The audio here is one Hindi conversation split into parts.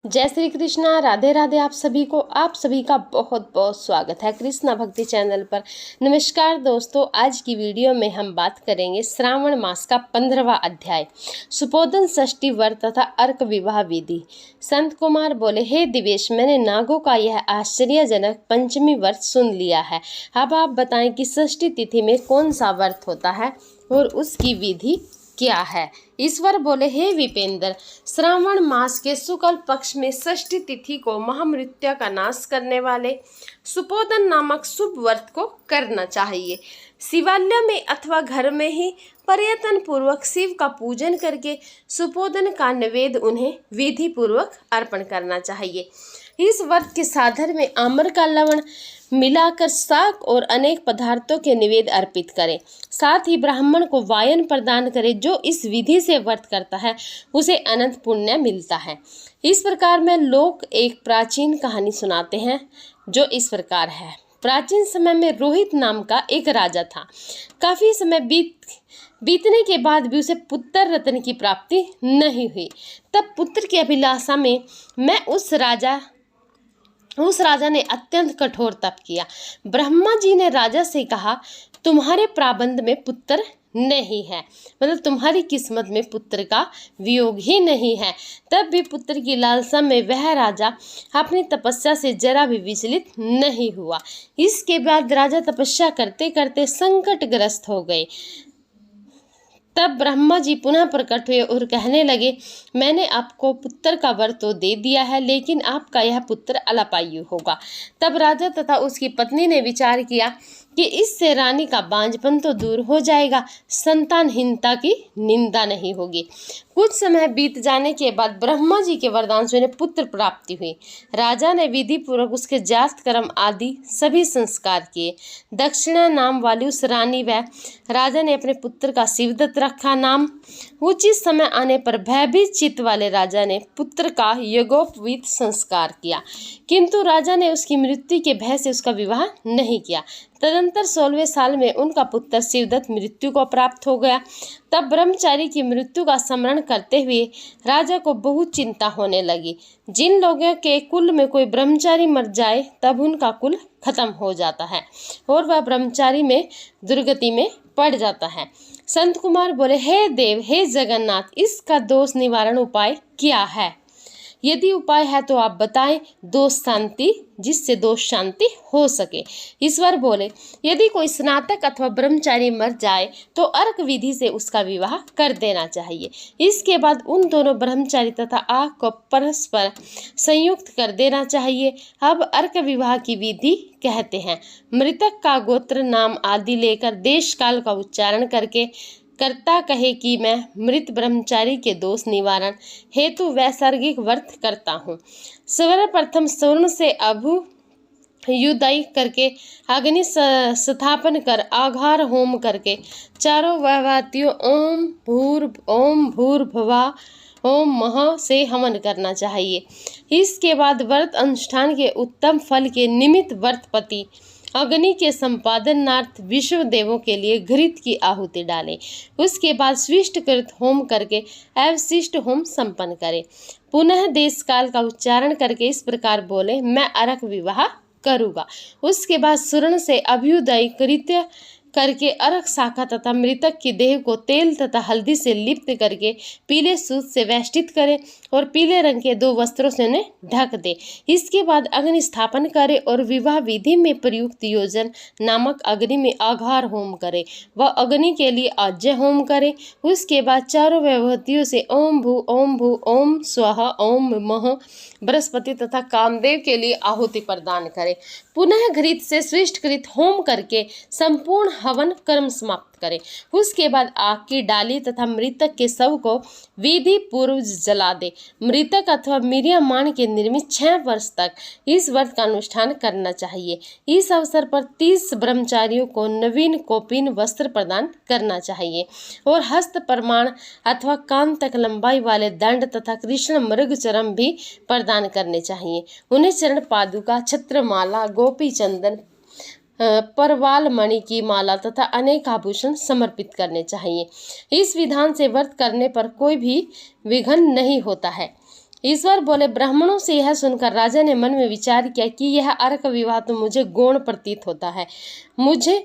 जय श्री कृष्णा, राधे राधे। आप सभी का बहुत बहुत स्वागत है कृष्णा भक्ति चैनल पर। नमस्कार दोस्तों, आज की वीडियो में हम बात करेंगे श्रावण मास का 15वां अध्याय सुपोधन षष्ठी व्रत तथा अर्क विवाह विधि। संत कुमार बोले, हे दिवेश, मैंने नागों का यह आश्चर्यजनक पंचमी व्रत सुन लिया है। अब आप बताएं कि षष्ठी तिथि में कौन सा व्रत होता है और उसकी विधि क्या है। ईश्वर बोले, हे विपेंद्र, श्रावण मास के शुक्ल पक्ष में षष्ठी तिथि को महामृत्यु का नाश करने वाले सुपोधन नामक शुभ व्रत को करना चाहिए। शिवालय में अथवा घर में ही प्रयत्न पूर्वक शिव का पूजन करके सुपोधन का नैवेद्य उन्हें विधि पूर्वक अर्पण करना चाहिए। इस व्रत के साधन में आम्र का लवण मिलाकर शाक और अनेक पदार्थों के निवेद अर्पित करें। साथ ही ब्राह्मण को वायन प्रदान करें। जो इस विधि से व्रत करता है उसे अनंत पुण्य मिलता है। इस प्रकार में लोग एक प्राचीन कहानी सुनाते हैं जो इस प्रकार है। प्राचीन समय में रोहित नाम का एक राजा था। काफी समय बीतने के बाद भी उसे पुत्र रत्न की प्राप्ति नहीं हुई। तब पुत्र की अभिलाषा में उस राजा ने अत्यंत कठोर तप किया। ब्रह्मा जी ने राजा से कहा, तुम्हारे प्राबंध में पुत्र नहीं है, मतलब तुम्हारी किस्मत में पुत्र का वियोग ही नहीं है। तब भी पुत्र की लालसा में वह राजा अपनी तपस्या से जरा भी विचलित नहीं हुआ। इसके बाद राजा तपस्या करते करते संकटग्रस्त हो गए। तब ब्रह्मा जी पुनः प्रकट हुए और कहने लगे, मैंने आपको पुत्र का वर तो दे दिया है, लेकिन आपका यह पुत्र अल्पायु होगा। तब राजा तथा उसकी पत्नी ने विचार किया कि इससे रानी का बांझपन तो दूर हो जाएगा, संतानहीनता की निंदा नहीं होगी। कुछ समय बीत जाने के बाद ब्रह्मा जी के वरदान से उन्हें पुत्र प्राप्ति हुई। राजा ने विधि पूर्वक उसके जात कर्म आदि सभी संस्कार किए। दक्षिणा नाम वाली उस रानी व राजा ने अपने पुत्र का शिवदत्त रखा नाम। उचित समय आने पर भयभीत चित्त वाले राजा ने पुत्र का यज्ञोपवीत संस्कार किया, किंतु राजा ने उसकी मृत्यु के भय से उसका विवाह नहीं किया। तदंतर 16वें साल में उनका पुत्र शिवदत्त मृत्यु को प्राप्त हो गया। तब ब्रह्मचारी की मृत्यु का स्मरण करते हुए राजा को बहुत चिंता होने लगी। जिन लोगों के कुल में कोई ब्रह्मचारी मर जाए तब उनका कुल खत्म हो जाता है और वह ब्रह्मचारी में दुर्गति में पड़ जाता है। संत कुमार बोले, हे देव, हे जगन्नाथ, इसका दोष निवारण उपाय क्या है? यदि उपाय है तो आप बताएं, दोष शांति, जिससे दोष शांति हो सके। ईश्वर बोले, यदि कोई स्नातक अथवा ब्रह्मचारी मर जाए तो अर्क विधि से उसका विवाह कर देना चाहिए। इसके बाद उन दोनों ब्रह्मचारी तथा आग को परस्पर संयुक्त कर देना चाहिए। अब अर्क विवाह की विधि कहते हैं। मृतक का गोत्र नाम आदि लेकर देश काल का उच्चारण करके कर्ता कहे कि मैं मृत ब्रह्मचारी के दोष निवारण हेतु वैसर्गिक व्रत करता हूँ। सर्वप्रथम स्वर्ण से अभ्युदय करके अग्नि स्थापन कर आघार होम करके चारों वैवातियों ओम भूर्भुवः ओम मह से हवन करना चाहिए। इसके बाद व्रत अनुष्ठान के उत्तम फल के निमित्त व्रतपति अग्नि के संपादनार्थ विश्व देवों के लिए घृत की आहुति डालें। उसके बाद स्विष्टकृत होम करके अवशिष्ट होम संपन्न करें। पुनः देश काल का उच्चारण करके इस प्रकार बोले, मैं अर्क विवाह करूँगा। उसके बाद स्वर्ण से अभ्युदय कृत्य करके अर्क शाखा तथा मृतक की देह को तेल तथा हल्दी से लिप्त करके पीले सूत से वेष्टित करें और पीले रंग के 2 वस्त्रों से उन्हें ढक दे। इसके बाद अग्नि स्थापन करें और विवाह विधि में प्रयुक्त योजन नामक अग्नि में आघार होम करें व अग्नि के लिए आज्य होम करें। उसके बाद चारों वैभूतियों से ओम भू ओम स्वाहा ओम मह बृहस्पति तथा कामदेव के लिए आहुति प्रदान करें। पुनः घृत से स्विष्टकृत होम करके संपूर्ण हवन कर्म समाप्त करें। उसके बाद आग की डाली तथा मृतक के शव को विधि पूर्व जला दे। मृतक अथवा मिर्यमान के निर्मित 6 वर्ष तक इस व्रत का अनुष्ठान करना चाहिए। इस अवसर पर 30 ब्रह्मचारियों को नवीन कोपिन वस्त्र प्रदान करना चाहिए और हस्त प्रमाण अथवा कान तक लंबाई वाले दंड तथा कृष्ण मृग चरम भी प्रदान करने चाहिए। उन्हें चरण पादुका, छत्रमाला, गोपी चंदन, परवाल मणि की माला तथा अनेक आभूषण समर्पित करने चाहिए। इस विधान से व्रत करने पर कोई भी विघ्न नहीं होता है। ईश्वर बोले, ब्राह्मणों से यह सुनकर राजा ने मन में विचार किया कि यह अर्क विवाह तो मुझे गौण प्रतीत होता है, मुझे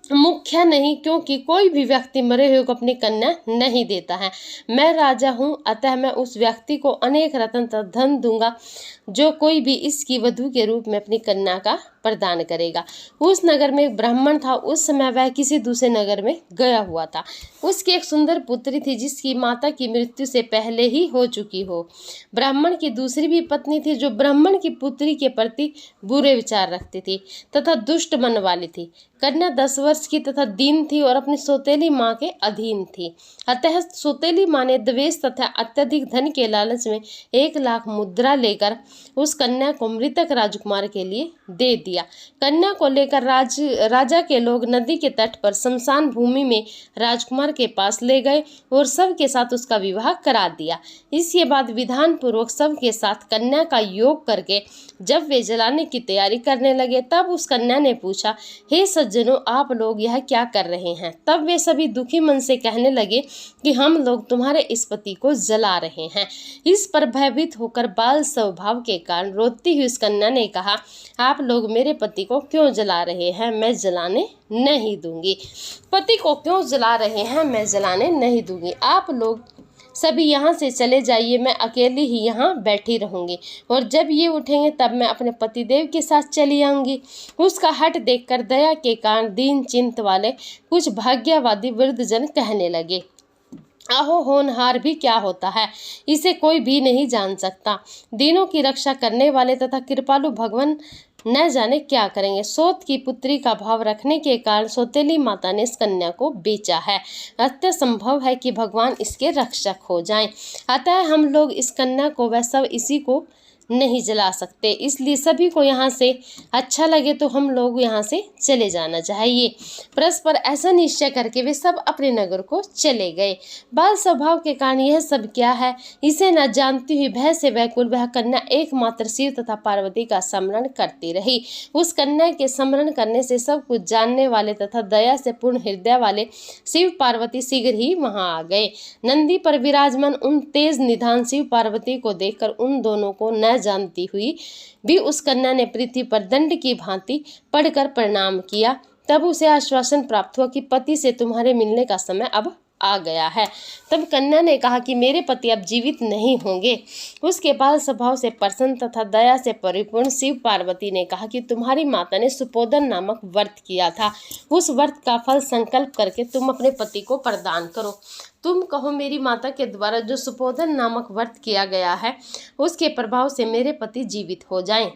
मुख्य नहीं, क्योंकि कोई भी व्यक्ति मरे हुए को अपनी कन्या नहीं देता है। मैं राजा हूँ, अतः मैं उस व्यक्ति को अनेक रत्न तथा धन दूंगा जो कोई भी इसकी वधू के रूप में अपनी कन्या का प्रदान करेगा। उस नगर में एक ब्राह्मण था। उस समय वह किसी दूसरे नगर में गया हुआ था। उसकी एक सुंदर पुत्री थी जिसकी माता की मृत्यु से पहले ही हो चुकी हो। ब्राह्मण की दूसरी भी पत्नी थी जो ब्राह्मण की पुत्री के प्रति बुरे विचार रखती थी तथा दुष्ट मन वाली थी। कन्या 10 वर्ष की तथा दीन थी और अपनी सौतेली माँ के अधीन थी। अतः सौतेली माँ ने द्वेष तथा अत्यधिक धन के लालच में 1 लाख मुद्रा लेकर उस कन्या को मृतक राजकुमार के लिए दे दिया। कन्या को लेकर राजा के लोग नदी के तट पर शमशान भूमि में राजकुमार के पास ले गए और सबके साथ उसका विवाह करा दिया। इसके बाद विधान पूर्वक सबके साथ कन्या का योग करके जब वे जलाने की तैयारी करने लगे तब उस कन्या ने पूछा, हे सज्जनों, आप लोग यह क्या कर रहे हैं? तब वे सभी दुखी मन से कहने लगे कि हम लोग तुम्हारे इस पति को जला रहे हैं। इस पर भयभीत होकर बाल स्वभाव के कारण रोती हुई उस कन्या ने कहा, आप लोग मेरे पति को क्यों जला रहे हैं? मैं जलाने नहीं दूंगी। पति को क्यों जला रहे हैं? मैं जलाने नहीं दूंगी। आप लोग सभी यहाँ से चले जाइए, मैं अकेली ही यहाँ बैठी रहूंगी और जब ये उठेंगे तब मैं अपने पतिदेव के साथ चली आऊंगी। उसका हट देखकर दया के कारण दीन चिंत वाले कुछ भाग्यवादी वृद्धजन कहने लगे, आहो, होनहार भी क्या होता है, इसे कोई भी नहीं जान सकता। दीनों की रक्षा करने वाले तथा कृपालु भगवान न जाने क्या करेंगे। सौत की पुत्री का भाव रखने के कारण सौतेली माता ने इस कन्या को बेचा है। अत्यंत संभव है कि भगवान इसके रक्षक हो जाएं। अतः हम लोग इस कन्या को वह सब इसी को नहीं जला सकते, इसलिए सभी को यहाँ से अच्छा लगे तो हम लोग यहाँ से चले जाना चाहिए। परस्पर ऐसा निश्चय करके वे सब अपने नगर को चले गए। बाल स्वभाव के कारण यह सब क्या है, इसे न जानती हुई भय से व्याकुल वह कन्या एकमात्र शिव तथा पार्वती का स्मरण करती रही। उस कन्या के स्मरण करने से सब कुछ जानने वाले तथा दया से पूर्ण हृदय वाले शिव पार्वती शीघ्र ही वहां आ गए। नंदी पर विराजमान उन तेज निधान शिव पार्वती को देखकर उन दोनों को न जानती हुई भी उस कन्या ने पृथ्वी पर दंड की भांति पड़कर प्रणाम किया। तब उसे आश्वासन प्राप्त हुआ कि पति से तुम्हारे मिलने का समय अब आ गया है। तब कन्या ने कहा कि मेरे पति अब जीवित नहीं होंगे। उसके बाल स्वभाव से प्रसन्न तथा दया से परिपूर्ण शिव पार्वती ने कहा कि तुम्हारी माता ने सुपोधन नामक व्रत किया था, उस व्रत का फल संकल्प करके तुम अपने पति को प्रदान करो। तुम कहो मेरी माता के द्वारा जो सुपोधन नामक व्रत किया गया है उसके प्रभाव से मेरे पति जीवित हो जाएं।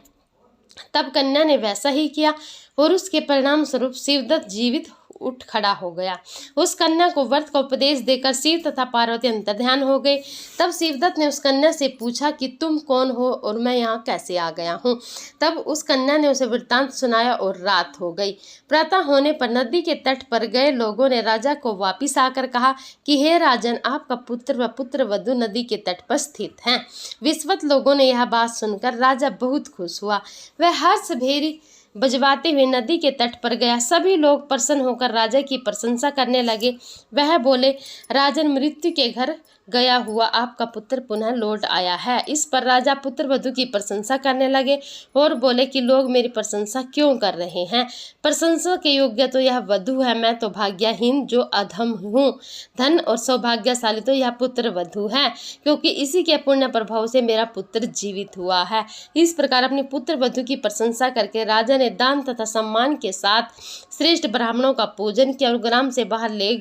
तब कन्या ने वैसा ही किया और उसके परिणाम स्वरूप शिवदत्त जीवित उठ खड़ा हो गया। उस कन्या को व्रत का उपदेश देकर शिव तथा पार्वती अंतर्ध्यान हो गए। तब शिवदत्त ने उस कन्या से पूछा कि तुम कौन हो और मैं यहाँ कैसे आ गया हूँ। तब उस कन्या ने उसे वृत्तांत सुनाया और रात हो गई। प्रातः होने पर नदी के तट पर गए लोगों ने राजा को वापिस आकर कहा कि हे राजन, आपका पुत्र व पुत्र वधू नदी के तट पर स्थित हैं। विश्वत लोगों ने यह बात सुनकर राजा बहुत खुश हुआ। वह हर्ष भेरी बजवाते हुए नदी के तट पर गया। सभी लोग प्रसन्न होकर राजा की प्रशंसा करने लगे। वह बोले, राजन, मृत्यु के घर गया हुआ आपका पुत्र पुनः लौट आया है। इस पर राजा पुत्र वधू की प्रशंसा करने लगे और बोले कि लोग मेरी प्रशंसा क्यों कर रहे हैं? प्रशंसा के योग्य तो यह वधू है, मैं तो भाग्यहीन जो अधम हूँ। धन और सौभाग्यशाली तो यह पुत्र वधू है, क्योंकि इसी के पुण्य प्रभाव से मेरा पुत्र जीवित हुआ है। इस प्रकार अपने पुत्र वधू की प्रशंसा करके राजा ने दान तथा सम्मान के साथ श्रेष्ठ ब्राह्मणों का पूजन किया और ग्राम से बाहर ले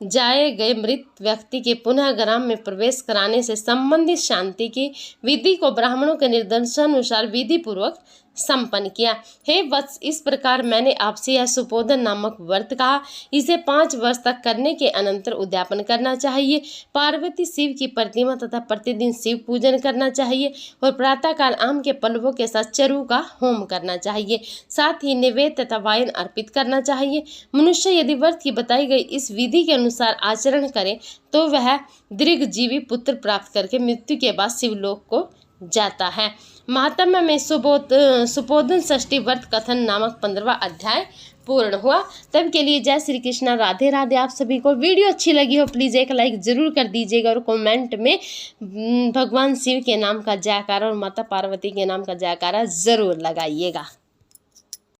जाए गए मृत व्यक्ति के पुनः ग्राम में प्रवेश कराने से संबंधित शांति की विधि को ब्राह्मणों के निर्देशानुसार विधि पूर्वक संपन्न किया। हे वत्स, इस प्रकार मैंने आपसे यह सुपोधन नामक व्रत कहा। इसे 5 वर्ष तक करने के अनंतर उद्यापन करना चाहिए। पार्वती शिव की प्रतिमा तथा प्रतिदिन शिव पूजन करना चाहिए और प्रातःकाल आम के पल्लवों के साथ चरु का होम करना चाहिए। साथ ही निवेद तथा वायन अर्पित करना चाहिए। मनुष्य यदि व्रत की बताई गई इस विधि के अनुसार आचरण करे तो वह दीर्घजीवी पुत्र प्राप्त करके मृत्यु के बाद शिवलोक को जाता है। महात्म्य में सुपोधन षष्ठी व्रत कथन नामक 15वां अध्याय पूर्ण हुआ। तब के लिए जय श्री कृष्णा, राधे राधे। आप सभी को वीडियो अच्छी लगी हो प्लीज़ एक लाइक ज़रूर कर दीजिएगा और कमेंट में भगवान शिव के नाम का जयकारा और माता पार्वती के नाम का जयकारा ज़रूर लगाइएगा।